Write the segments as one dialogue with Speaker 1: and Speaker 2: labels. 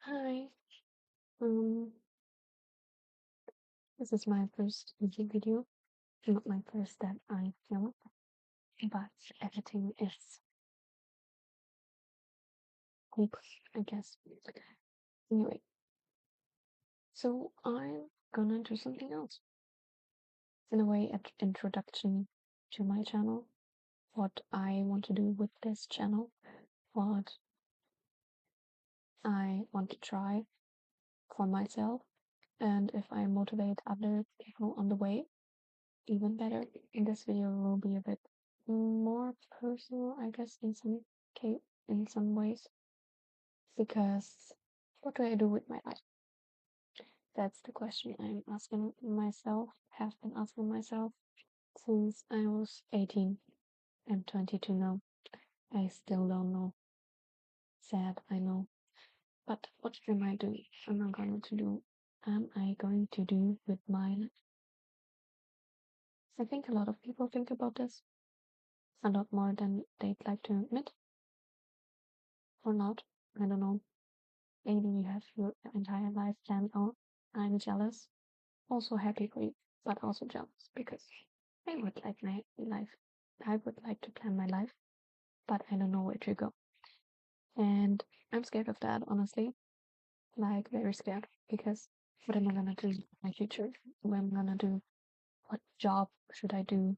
Speaker 1: Hi, um, this is my first YouTube video. Not my first that I filmed, but everything is hope, I guess. Anyway, so I'm gonna do something else. In a way, an introduction to my channel, what I want to do with this channel, what I want to try for myself, and if I motivate other people on the way, even better. In this video will be a bit more personal, I guess, in some ways, because what do I do with my life? That's the question I'm asking myself, have been asking myself since I was 18. I'm 22 now. I still don't know. Sad, I know. But what am I doing? Am I going to do? Am I going to do with my life? I think a lot of people think about this a lot more than they'd like to admit, or not. I don't know. Maybe you have your entire life planned out. I'm jealous. Also happy for you, but also jealous because I would like my life. I would like to plan my life, but I don't know where to go. And I'm scared of that, honestly. Like, very scared because what am I gonna do in my future? What am I gonna do? What job should I do?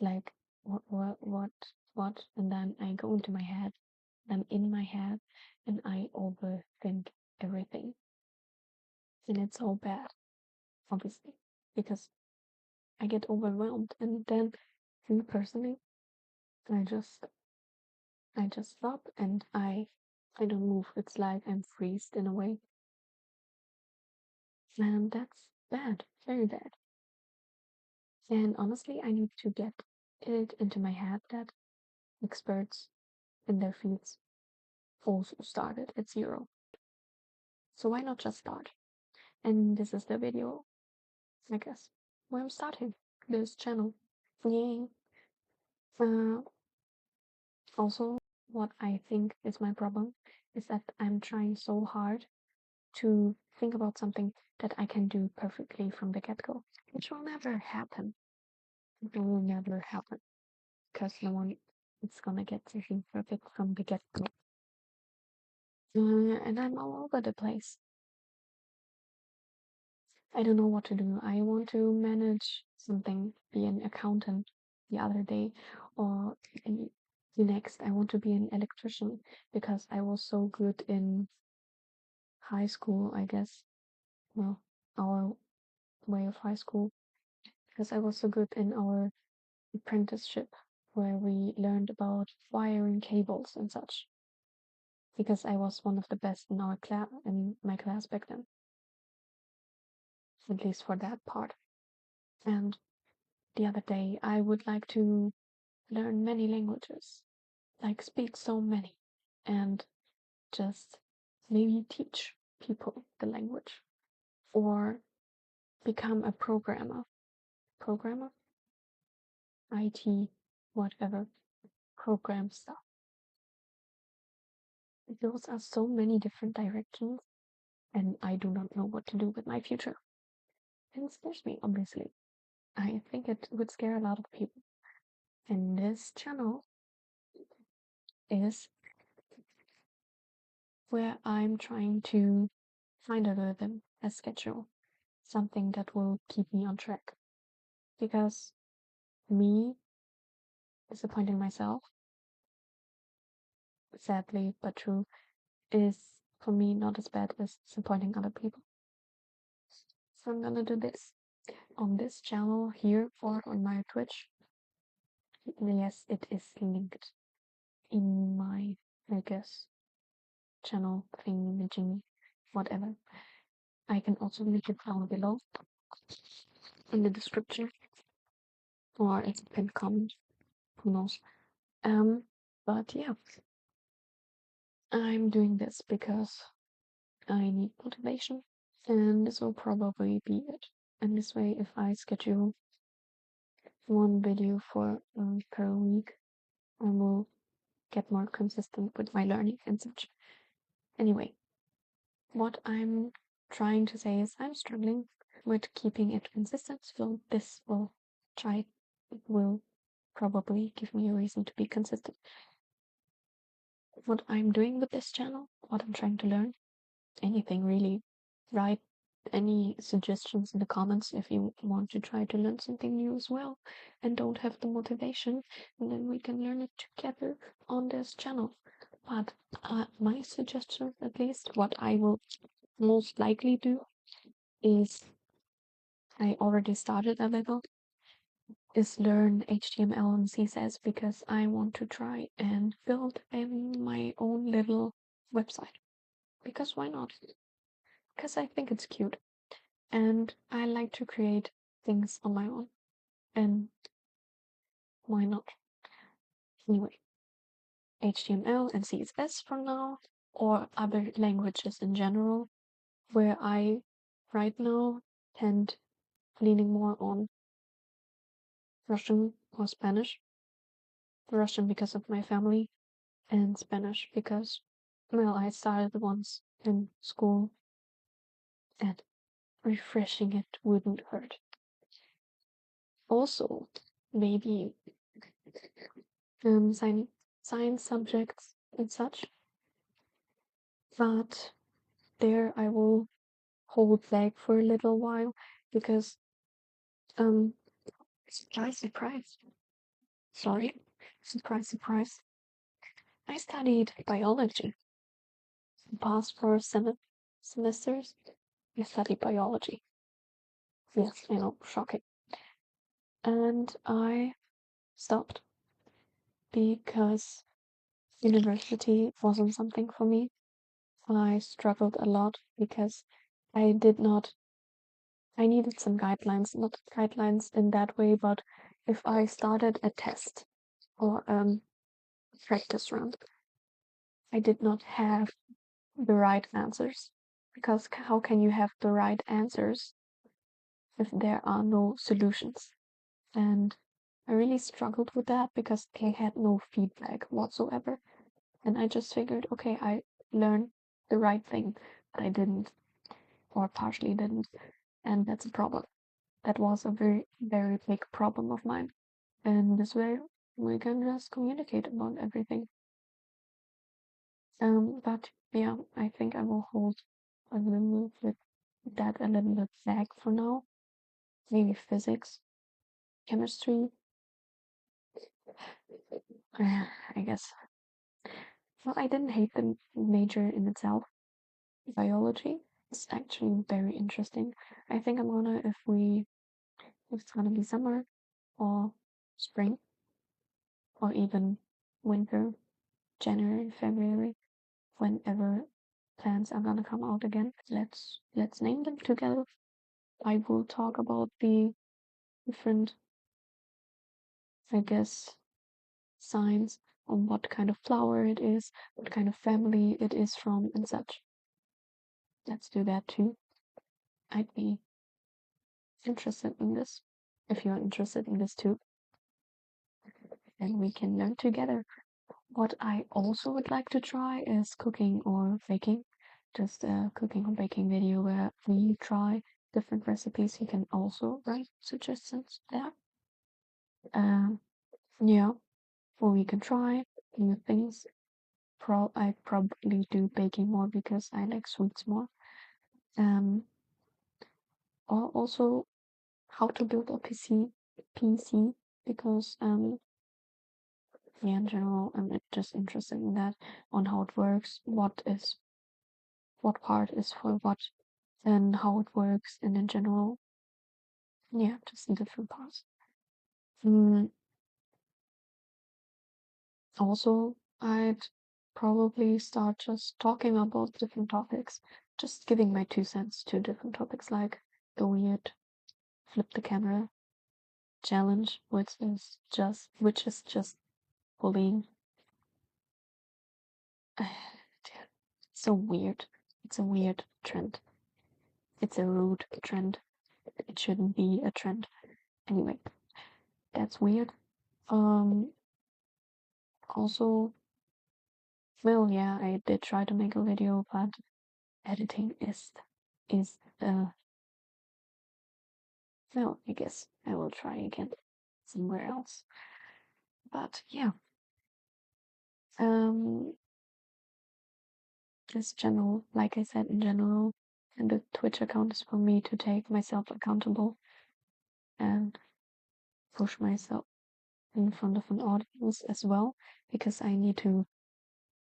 Speaker 1: Like, what? And then I go into my head. I'm in my head and I overthink everything. And it's so bad, obviously, because I get overwhelmed and then me personally, I just I just stop and I don't move. It's like I'm freezed in a way. And that's bad, very bad. And honestly, I need to get it into my head that experts in their fields also started at zero. So why not just start? And this is the video, I guess, where I'm starting this channel. Yay. Uh, Also, what I think is my problem is that I'm trying so hard to think about something that I can do perfectly from the get go, which will never happen. It will never happen because no one is gonna get something perfect from the get go. And I'm all over the place. I don't know what to do. I want to manage something, be an accountant the other day, or the next, I want to be an electrician because I was so good in high school, I guess. Well, our way of high school, because I was so good in our apprenticeship where we learned about wiring cables and such. Because I was one of the best in our class, in my class back then, at least for that part. And the other day, I would like to learn many languages, like speak so many, and just maybe teach people the language or become a programmer. Programmer? IT, whatever, program stuff. Those are so many different directions, and I do not know what to do with my future. And it scares me, obviously. I think it would scare a lot of people. And this channel is where I'm trying to find a rhythm, a schedule, something that will keep me on track. Because me disappointing myself, sadly but true, is for me not as bad as disappointing other people. So I'm gonna do this on this channel here or on my Twitch. Yes, it is linked in my, I guess, channel thing, whatever. I can also link it down below in the description or it's pinned comment. Who knows? But yeah, I'm doing this because I need motivation, and this will probably be it. And this way, if I schedule one video for per week, I will get more consistent with my learning and such. Anyway, what I'm trying to say is I'm struggling with keeping it consistent, so this will probably give me a reason to be consistent. What I'm doing with this channel, what I'm trying to learn, anything really, write any suggestions in the comments if you want to try to learn something new as well and don't have the motivation, and then we can learn it together on this channel. But my suggestion, at least what I will most likely do, is I already started a little, is learn HTML and CSS because I want to try and build my own little website. Because why not? Because I think it's cute and I like to create things on my own. And why not? Anyway, HTML and CSS for now, or other languages in general, where I right now tend leaning more on Russian or Spanish. Russian because of my family, and Spanish because, well, I started once in school and refreshing it wouldn't hurt. Also, maybe science subjects and such, but there I will hold back for a little while because, surprise, surprise. Sorry, surprise, surprise. I studied biology. The past 4 semesters, I studied biology. Yes, I know, shocking. And I stopped because university wasn't something for me. I struggled a lot because I needed some guidelines, not guidelines in that way, but if I started a test or practice run, I did not have the right answers. Because how can you have the right answers if there are no solutions? And I really struggled with that because they had no feedback whatsoever. And I just figured, okay, I learned the right thing, but I didn't, or partially didn't. And that's a problem. That was a very, very big problem of mine. And this way we can just communicate about everything. But yeah, I think I will hold a little bit that a little bit back for now. Maybe physics, chemistry. I guess. Well, I didn't hate the major in itself. Biology is actually very interesting. I think I'm gonna, if it's gonna be summer or spring or even winter, January, February, whenever plants are gonna come out again, let's name them together. I will talk about the different, I guess, signs on what kind of flower it is, what kind of family it is from, and such. Let's do that too. I'd be interested in this. If you're interested in this too, then we can learn together. What I also would like to try is cooking or baking. Just a cooking or baking video where we try different recipes. You can also write suggestions there. Yeah, or we can try new things. I probably do baking more because I like sweets more. Um, or also how to build a PC because yeah, in general, I'm just interested in that, on how it works, what part is for what, and how it works, and in general, yeah, just in different parts. Also, I'd probably start just talking about different topics, just giving my 2 cents to different topics, like the weird flip the camera challenge, which is just bullying. So weird. It's a weird trend. It's a rude trend. It shouldn't be a trend. Anyway, that's weird. Also, well, yeah, I did try to make a video, but editing is well, I guess I will try again somewhere else. But yeah, just general, like I said, in general, and the Twitch account is for me to take myself accountable and push myself in front of an audience as well, because I need to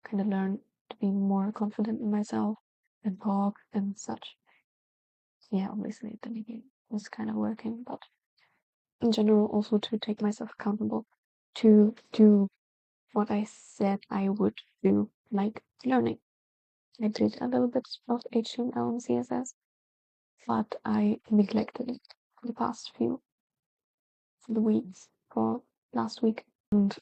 Speaker 1: kind of learn to be more confident in myself and talk and such. Yeah, obviously at the beginning was kind of working, but in general also to take myself accountable to do what I said I would do, like learning. I did a little bit of HTML and CSS, but I neglected it for the past few for the weeks, for last week, and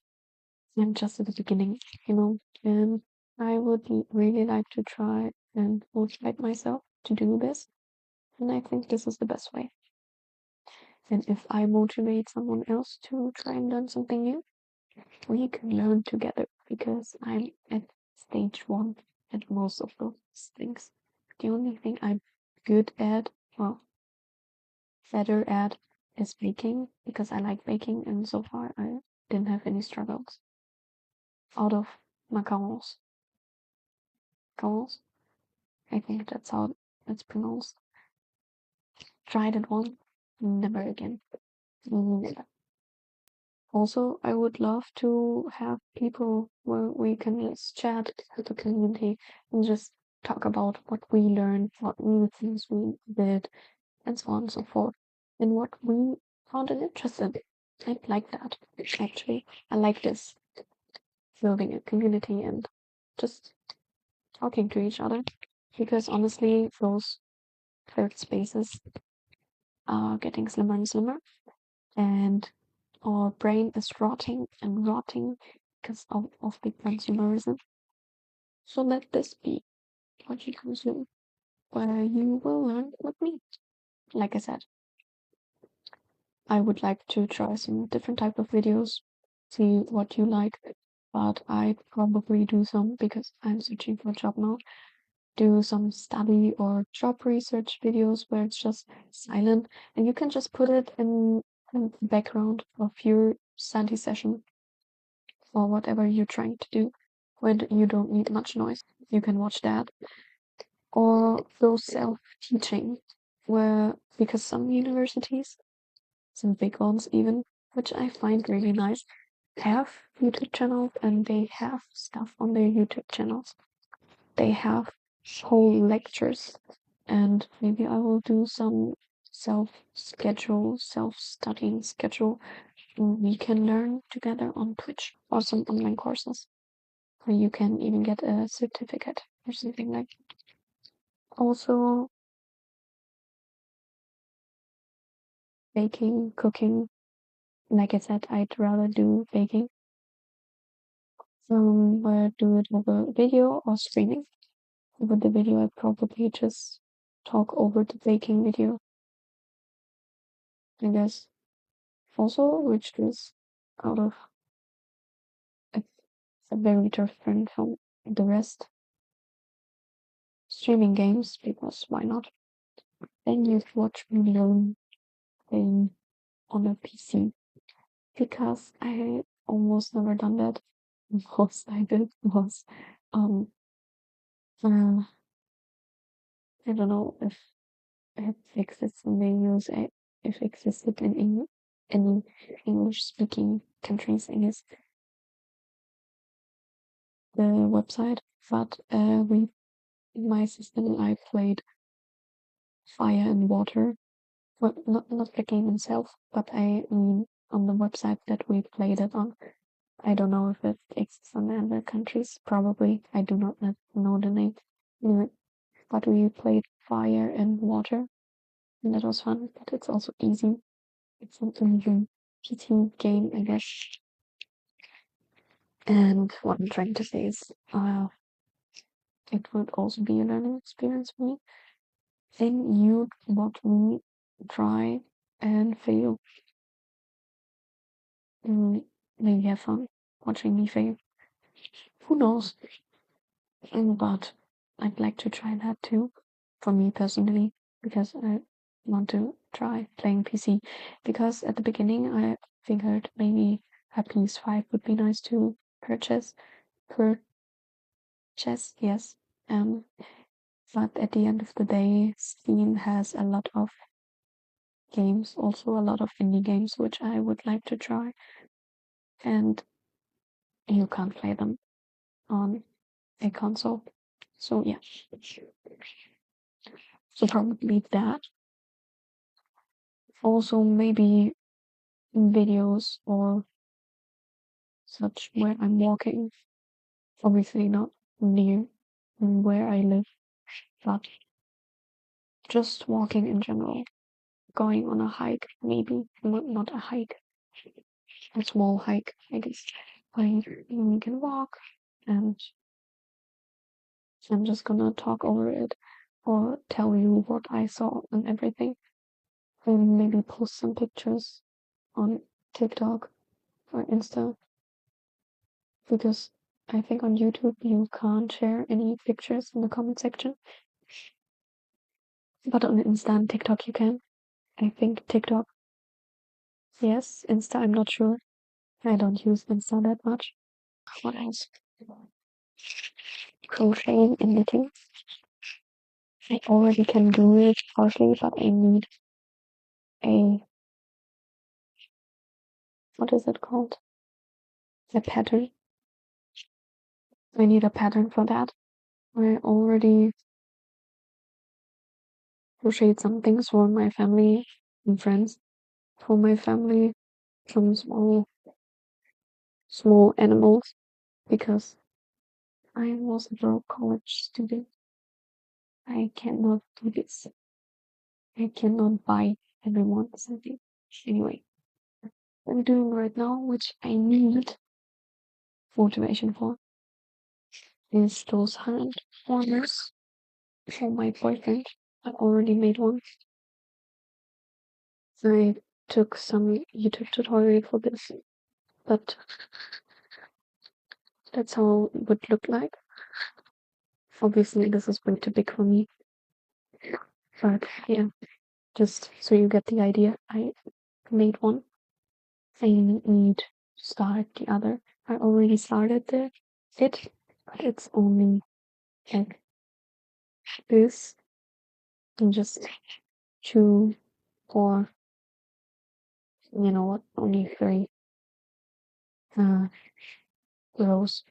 Speaker 1: I'm just at the beginning, and I would really like to try and motivate myself to do this, and I think this is the best way. And if I motivate someone else to try and learn something new, we can learn together, because I'm at stage 1 at most of those things. The only thing I'm good at, well, better at, is baking, because I like baking, and so far I didn't have any struggles out of macarons. Macarons? I think that's how it's pronounced. Tried it once, never again. Never. Also, I would love to have people where we can just chat as a community and just talk about what we learned, what new things we did, and so on and so forth, and what we found it interesting. I like that, actually. I like this, building a community and just talking to each other, because honestly, those third spaces are getting slimmer and slimmer, and our brain is rotting and rotting because of the consumerism. So let this be what you consume, where you will learn with me. Like I said, I would like to try some different type of videos, see what you like, but I'd probably do some, because I'm searching for a job now, do some study or job research videos where it's just silent and you can just put it in the background of your study session or whatever you're trying to do, when you don't need much noise. You can watch that. Or those self-teaching, where, because some universities, some big ones even, which I find really nice, have YouTube channels, and they have stuff on their YouTube channels. They have whole lectures, and maybe I will do some self-studying schedule. We can learn together on Twitch, or some online courses where you can even get a certificate or something like that. Also, baking, cooking. Like I said, I'd rather do baking. Where do it over video or streaming. Over the video, I probably just talk over the baking video, I guess. Also, which is out of a very different from the rest. Streaming games, because why not? Then you watch me learn playing on a PC, because I almost never done that. Most I did was uh, I don't know if it exists in the US, if it existed in any English speaking countries, I guess, the website. But my sister and I played Fire and Water. Well, not the game itself, but I mean on the website that we played it on. I don't know if it exists in other countries. Probably. I do not know the name. Anyway, but we played Fire and Water, and that was fun. But it's also easy. It's an easy PT game, I guess. And what I'm trying to say is, it would also be a learning experience for me. Then you'd watch me try and fail. Maybe have fun watching me fail. Who knows? But I'd like to try that too, for me personally, because I want to try playing PC. Because at the beginning I figured maybe a PS5 would be nice to purchase. Purchase, yes. But at the end of the day, Steam has a lot of games, also a lot of indie games, which I would like to try. And you can't play them on a console. So yeah. So probably that. Also maybe videos or such where I'm walking. Obviously not near where I live, but just walking in general. Going on a hike, maybe. Not a hike. A small hike, I guess. Where you can walk and I'm just gonna talk over it or tell you what I saw and everything. And maybe post some pictures on TikTok or Insta, because I think on YouTube you can't share any pictures in the comment section. But on Insta and TikTok you can. I think TikTok. Yes, Insta I'm not sure. I don't use Insta that much. What else? Crocheting and knitting. I already can do it partially, but I need a, what is it called? A pattern. I need a pattern for that. I already crocheted some things for my family and friends. For my family, some small animals, because I was a broke college student. I cannot do this. I cannot buy everyone something. Anyway, what I'm doing right now, which I need motivation for, is those hand warmers for my boyfriend. I already made one. I took some YouTube tutorial for this, but that's how it would look like. Obviously, this is way too big for me, but yeah, just so you get the idea, I made one. I need to start the other. I already started it, but it's only like this, and just 2 or what, only 3 rows.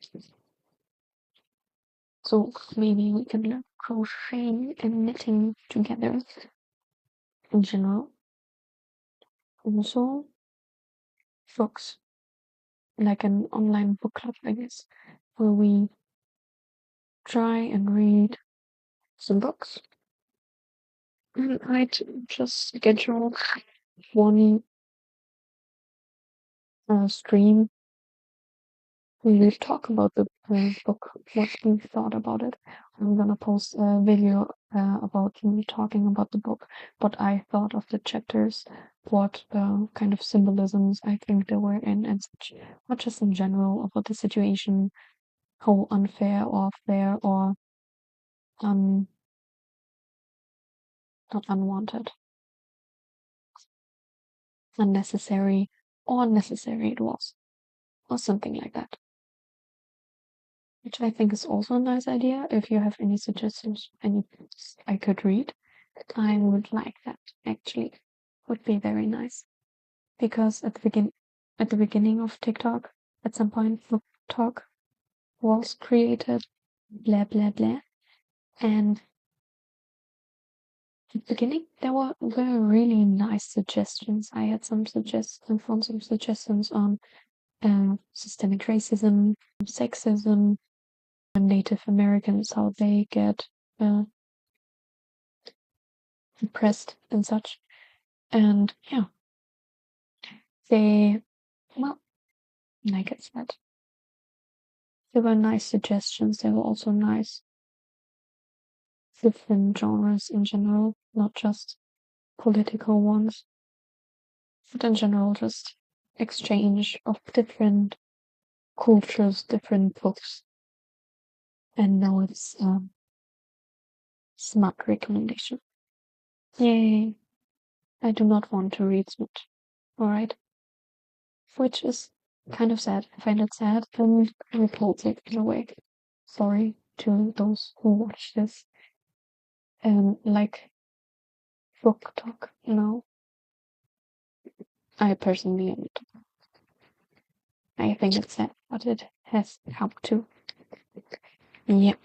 Speaker 1: So maybe we can learn crocheting and knitting together in general. Also, books, like an online book club, I guess, where we try and read some books. And I'd just schedule one stream. We talk about the book, what we thought about it. I'm gonna post a video about me talking about the book, what I thought of the chapters, what kind of symbolisms I think there were in, and such. Not just in general about the situation, how unfair or fair or not unwanted, unnecessary or necessary it was, or something like that. Which I think is also a nice idea. If you have any suggestions, any books I could read, I would like that. Actually, would be very nice. Because at the beginning of TikTok, at some point, book talk was created. Blah blah blah. And at the beginning, there were really nice suggestions. I had some suggestions, found some suggestions on systemic racism, sexism, Native Americans, how they get oppressed and such. And yeah, well, like I said, they were nice suggestions. They were also nice different genres in general, not just political ones, but in general, just exchange of different cultures, different books. And now it's smut recommendation. Yay! I do not want to read smut. Alright. Which is kind of sad. I find it sad and repulsive in a way. Sorry to those who watch this and like book talk, I personally am. I think it's sad, but it has helped too. Yeah.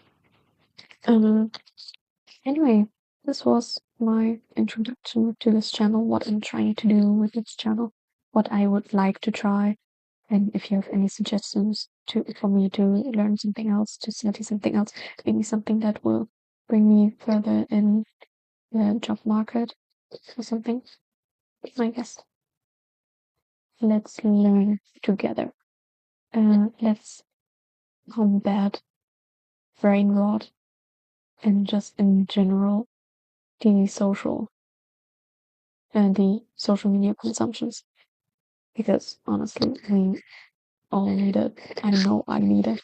Speaker 1: Anyway, this was my introduction to this channel, what I'm trying to do with this channel, what I would like to try, and if you have any suggestions for me to learn something else, to study something else, maybe something that will bring me further in the job market or something, I guess. Let's learn together. Let's combat brain rot and just in general the social media consumptions, because honestly we all need it. I know I need it.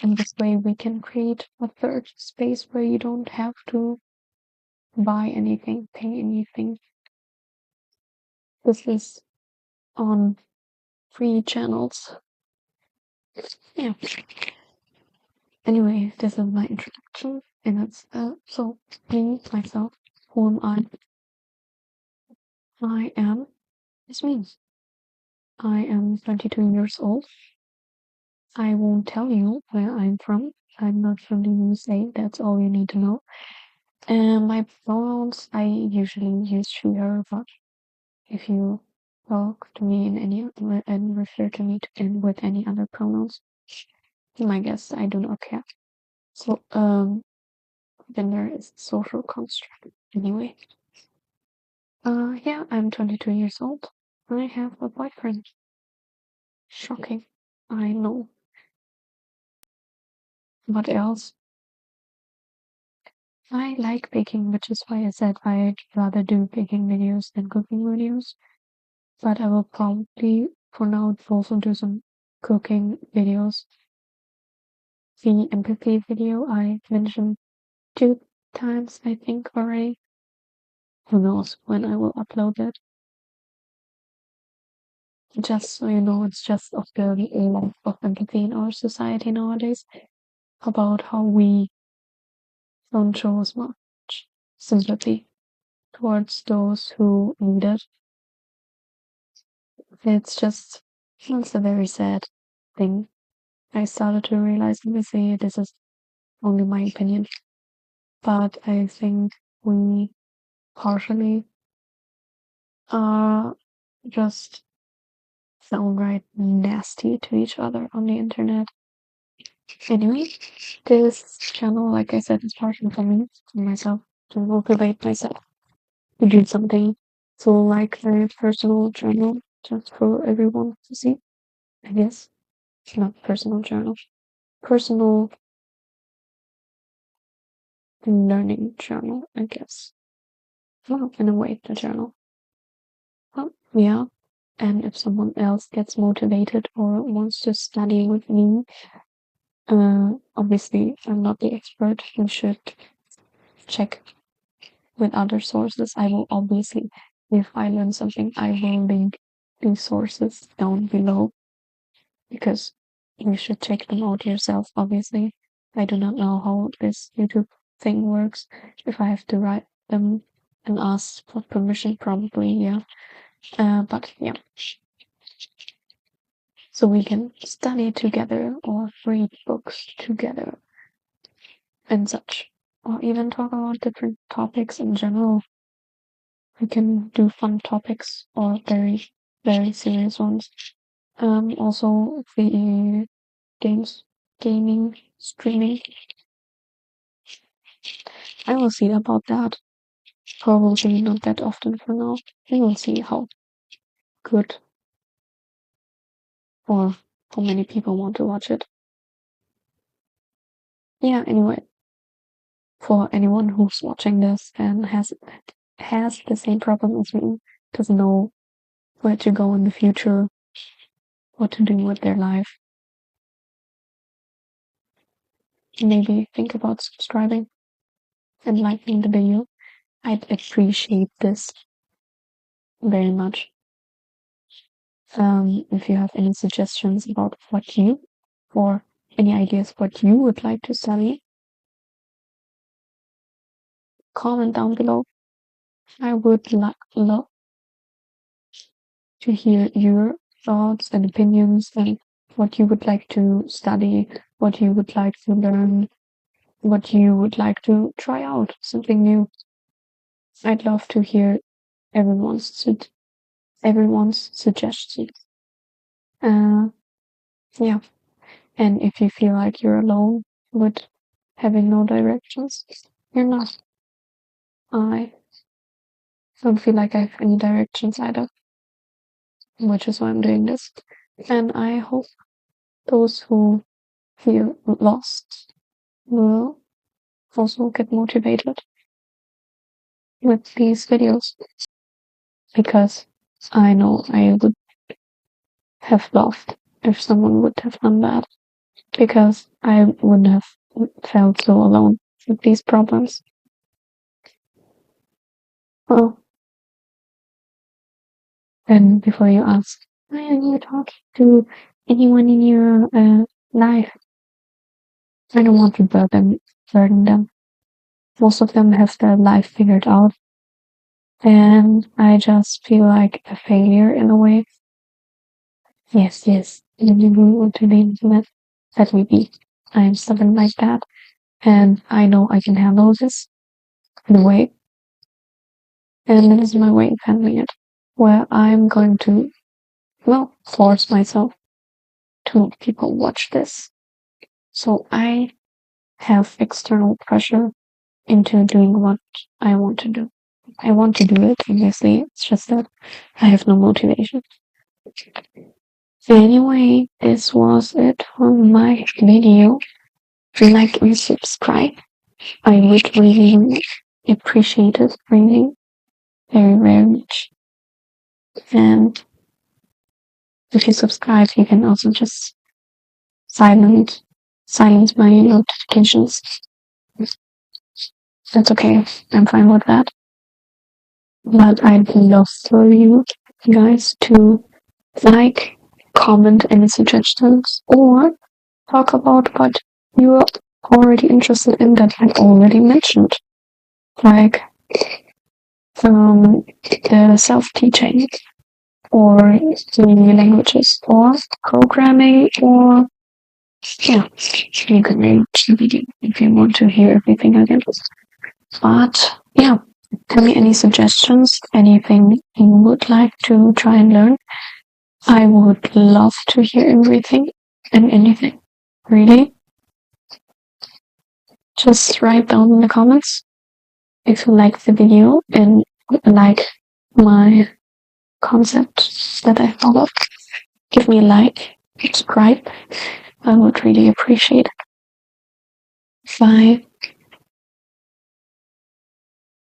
Speaker 1: And this way we can create a third space where you don't have to buy anything, pay anything. This is on free channels. Yeah. Anyway, this is my introduction, and it's so me, myself, who am I? I am this means I am 22 years old. I won't tell you where I'm from. I'm not from the USA. That's all you need to know. And my pronouns, I usually use she, her, but if you talk to me in any and refer to me with any other pronouns, you might guess I do not care. So, gender is social construct. Anyway, yeah, I'm 22 years old. I have a boyfriend. Shocking. I know. What else? I like baking, which is why I said I'd rather do baking videos than cooking videos. But I will probably, for now, also do some cooking videos. The empathy video I mentioned 2 times, I think, already. Who knows when I will upload it. Just so you know, it's just of the lack of empathy in our society nowadays, about how we don't show as much sympathy towards those who need it. It's a very sad thing. I started to realize, obviously, this is only my opinion, but I think we partially are just downright nasty to each other on the internet. Anyway, this channel, like I said, is partially for me, for myself, to motivate myself to do something. So, like a personal journal, just for everyone to see, I guess. Not personal journal, personal learning journal, I guess. Well, in a way, the journal. Well, yeah. And if someone else gets motivated or wants to study with me, obviously I'm not the expert. You should check with other sources. I will obviously, if I learn something, I will link these sources down below, because you should check them out yourself, obviously. I do not know how this YouTube thing works. If I have to write them and ask for permission, probably, yeah. But yeah. So we can study together or read books together and such. Or even talk about different topics in general. We can do fun topics or very, very serious ones. Also the gaming, streaming. I will see about that. Probably not that often for now. We will see how good or how many people want to watch it. Yeah, anyway. For anyone who's watching this and has the same problem as me, doesn't know where to go in the future, what to do with their life, maybe think about subscribing. and liking the video. I'd appreciate this very much. If you have any suggestions about or any ideas what you would like to study, comment down below. I would love to hear your thoughts and opinions and what you would like to study, what you would like to learn, what you would like to try out, something new. I'd love to hear everyone's suggestions. Yeah. And if you feel like you're alone with having no directions, you're not. I don't feel like I have any directions either, which is why I'm doing this. And I hope those who feel lost will also get motivated with these videos, because I know I would have loved if someone would have done that, because I wouldn't have felt so alone with these problems. Well, and before you ask, why are you talking to anyone in your life? I don't want to burden them. Most of them have their life figured out, and I just feel like a failure in a way. Yes, you want to the internet. Let me be. I'm stubborn like that, and I know I can handle this in a way, and it is my way of handling it, where I'm going to, force myself to people watch this. So I have external pressure into doing what I want to do. I want to do it, obviously, it's just that I have no motivation. Anyway, this was it for my video. Like and subscribe. I would really appreciate it, really, very, very much. And if you subscribe, you can also just silence my notifications. That's okay. I'm fine with that. But I'd love for you guys to like, comment any suggestions, or talk about what you're already interested in that I already mentioned. Like the self-teaching, or the languages, or programming, or you can reach the video if you want to hear everything again. But tell me any suggestions, anything you would like to try and learn. I would love to hear everything and anything, really. Just write down in the comments if you like the video and like my concept that I followed. Give me a like, subscribe. I would really appreciate it. Bye.